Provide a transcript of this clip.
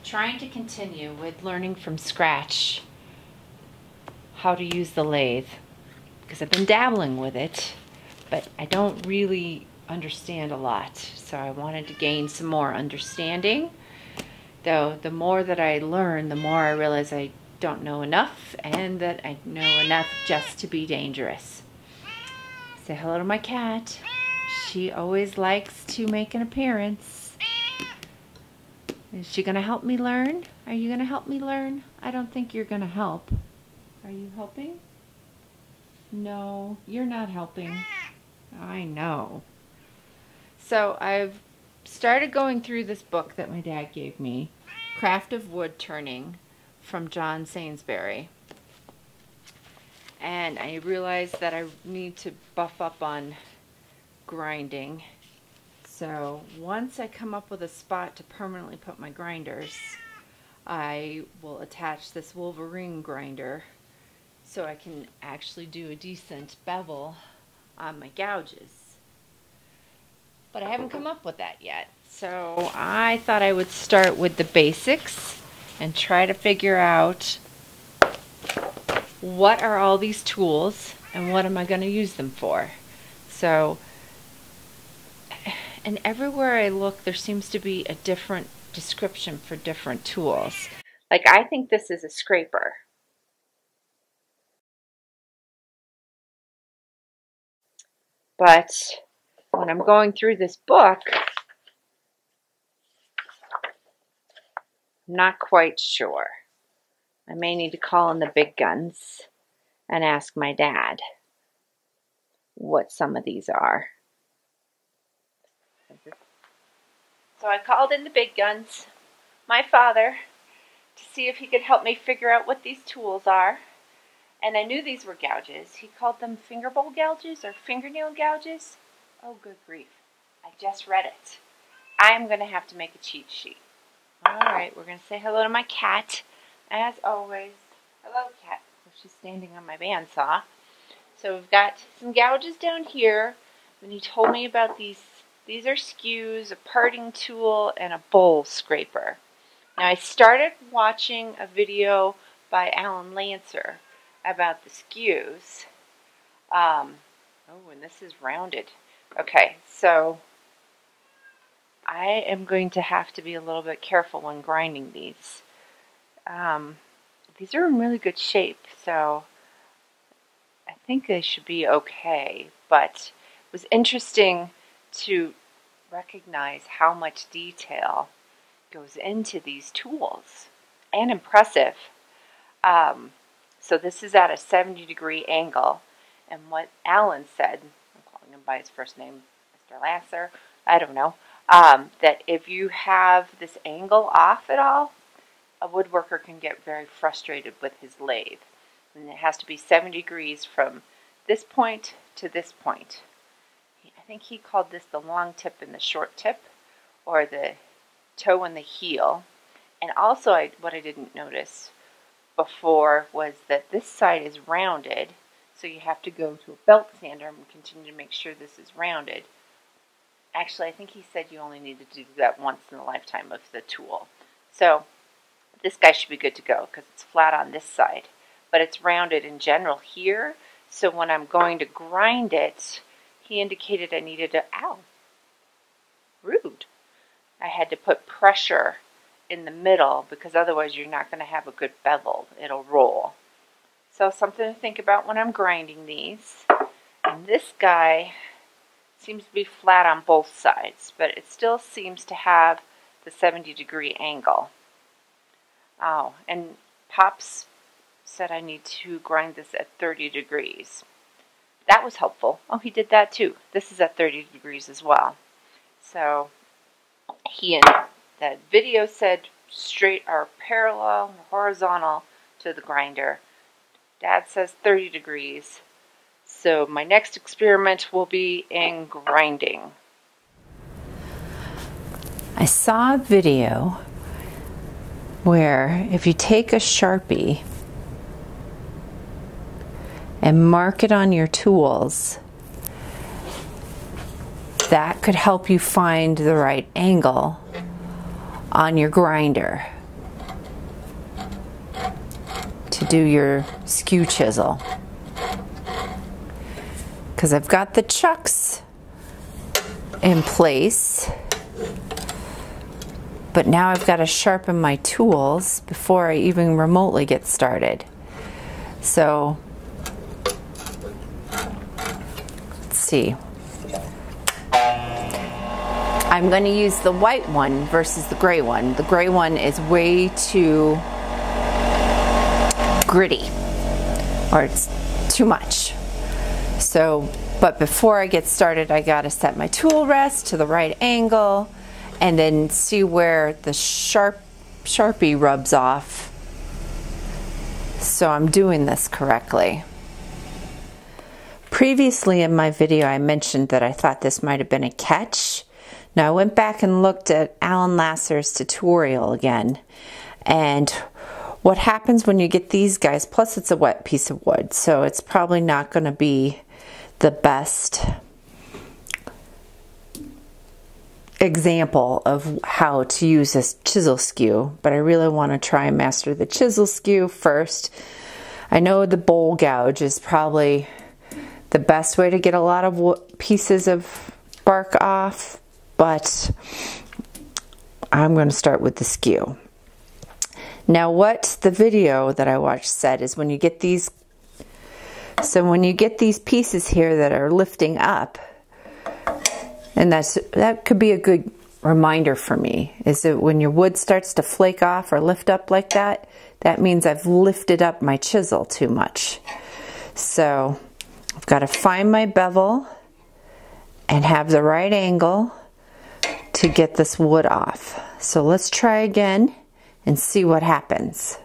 trying to continue with learning from scratch how to use the lathe, because I've been dabbling with it, but I don't really understand a lot. So I wanted to gain some more understanding. Though the more that I learn, the more I realize I don't know enough, and that I know enough just to be dangerous. Say hello to my cat. She always likes to make an appearance. Is she gonna help me learn? Are you gonna help me learn? I don't think you're gonna help. Are you helping? No, you're not helping. I know. So I've started going through this book that my dad gave me, Craft of Wood Turning, from John Sainsbury. And I realized that I need to buff up on grinding. So once I come up with a spot to permanently put my grinders, I will attach this Wolverine grinder so I can actually do a decent bevel on my gouges. But I haven't come up with that yet. So I thought I would start with the basics and try to figure out what are all these tools and what am I going to use them for. So, and everywhere I look there seems to be a different description for different tools. Like, I think this is a scraper. But when I'm going through this book, I'm not quite sure. I may need to call in the big guns and ask my dad what some of these are. So I called in the big guns, my father, to see if he could help me figure out what these tools are. And I knew these were gouges. He called them finger bowl gouges or fingernail gouges. Oh, good grief. I just read it. I'm going to have to make a cheat sheet. All right, we're going to say hello to my cat, as always. Hello, cat. She's standing on my bandsaw. So we've got some gouges down here. And he told me about these. These are skews, a parting tool, and a bowl scraper. Now, I started watching a video by Alan Lancer about the skews. Oh, and this is rounded. Okay, so I am going to have to be a little bit careful when grinding these. These are in really good shape, so I think they should be okay. But it was interesting to recognize how much detail goes into these tools, and impressive. So this is at a 70-degree angle, and what Alan said, I'm calling him by his first name, Mr. Lasser, I don't know, that if you have this angle off at all, a woodworker can get very frustrated with his lathe. And it has to be 70 degrees from this point to this point. I think he called this the long tip and the short tip, or the toe and the heel. And also, what I didn't notice before was that this side is rounded, so you have to go to a belt sander and continue to make sure this is rounded. Actually, I think he said you only need to do that once in the lifetime of the tool. So this guy should be good to go because it's flat on this side, but it's rounded in general here. So when I'm going to grind it, he indicated I needed to, ow, rude. I had to put pressure in the middle because otherwise you're not going to have a good bevel. It'll roll. So something to think about when I'm grinding these. And this guy seems to be flat on both sides, but it still seems to have the 70-degree angle. Oh, and Pops said I need to grind this at 30 degrees. That was helpful. Oh, he did that too. This is at 30 degrees as well. So he in that video said straight or parallel or horizontal to the grinder. Dad says 30 degrees. So my next experiment will be in grinding. I saw a video where if you take a Sharpie and mark it on your tools, that could help you find the right angle on your grinder. to do your skew chisel. Because I've got the chucks in place, but now I've got to sharpen my tools before I even remotely get started. So let's see. I'm going to use the white one versus the gray one. The gray one is way too gritty, or it's too much. So, but before I get started, I got to set my tool rest to the right angle and then see where the Sharpie rubs off, so I'm doing this correctly. Previously in my video, I mentioned that I thought this might have been a catch. Now I went back and looked at Alan Lasser's tutorial again, and what happens when you get these guys, plus it's a wet piece of wood, so it's probably not going to be the best example of how to use this chisel skew, but I really want to try and master the chisel skew first. I know the bowl gouge is probably the best way to get a lot of pieces of bark off, but I'm going to start with the skew. Now what the video that I watched said is when you get these, so when you get these pieces here that are lifting up, and that could be a good reminder for me, is that when your wood starts to flake off or lift up like that, that means I've lifted up my chisel too much. So I've got to find my bevel and have the right angle to get this wood off. So let's try again and see what happens.